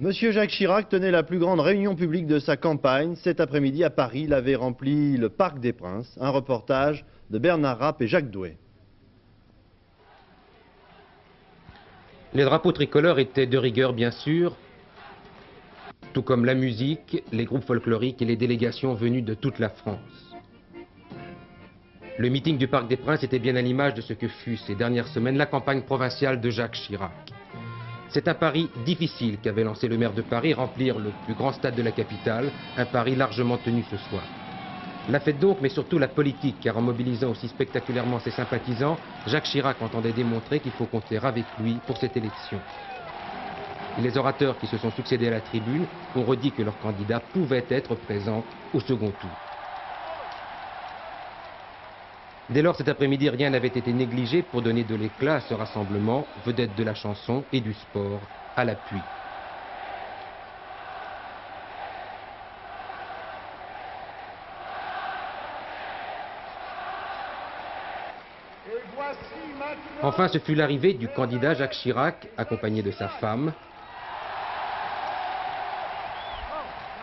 Monsieur Jacques Chirac tenait la plus grande réunion publique de sa campagne. Cet après-midi à Paris, il avait rempli le Parc des Princes. Un reportage de Bernard Rapp et Jacques Doué. Les drapeaux tricolores étaient de rigueur, bien sûr, tout comme la musique, les groupes folkloriques et les délégations venues de toute la France. Le meeting du Parc des Princes était bien à l'image de ce que fut ces dernières semaines la campagne provinciale de Jacques Chirac. C'est un pari difficile qu'avait lancé le maire de Paris, remplir le plus grand stade de la capitale, un pari largement tenu ce soir. La fête donc, mais surtout la politique, car en mobilisant aussi spectaculairement ses sympathisants, Jacques Chirac entendait démontrer qu'il faut compter avec lui pour cette élection. Et les orateurs qui se sont succédés à la tribune ont redit que leur candidat pouvait être présent au second tour. Dès lors, cet après-midi, rien n'avait été négligé pour donner de l'éclat à ce rassemblement, vedette de la chanson et du sport à l'appui. Enfin, ce fut l'arrivée du candidat Jacques Chirac, accompagné de sa femme.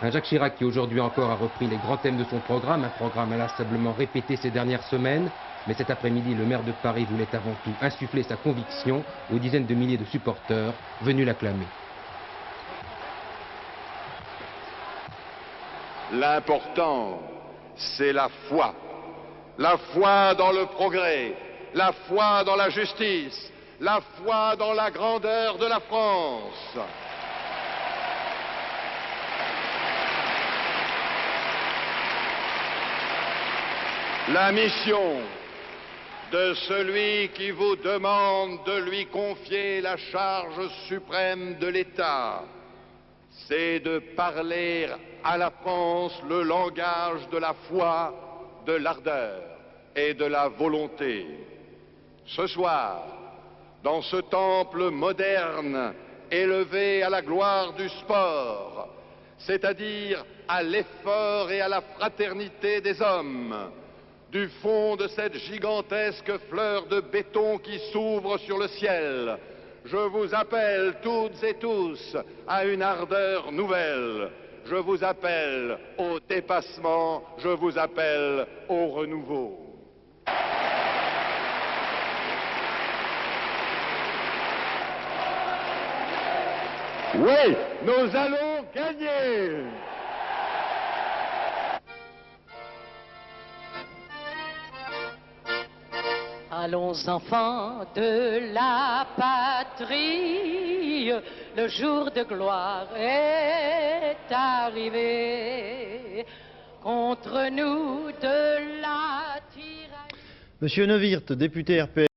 Un Jacques Chirac qui aujourd'hui encore a repris les grands thèmes de son programme, un programme inlassablement répété ces dernières semaines. Mais cet après-midi, le maire de Paris voulait avant tout insuffler sa conviction aux dizaines de milliers de supporters venus l'acclamer. L'important, c'est la foi. La foi dans le progrès, la foi dans la justice, la foi dans la grandeur de la France. La mission de celui qui vous demande de lui confier la charge suprême de l'État, c'est de parler à la France le langage de la foi, de l'ardeur et de la volonté. Ce soir, dans ce temple moderne élevé à la gloire du sport, c'est-à-dire à l'effort et à la fraternité des hommes, du fond de cette gigantesque fleur de béton qui s'ouvre sur le ciel, je vous appelle toutes et tous à une ardeur nouvelle. Je vous appelle au dépassement, je vous appelle au renouveau. Oui, nous allons gagner! Allons enfants de la patrie, le jour de gloire est arrivé. Contre nous de la tyrannie. Monsieur Neuwirth, député RPR.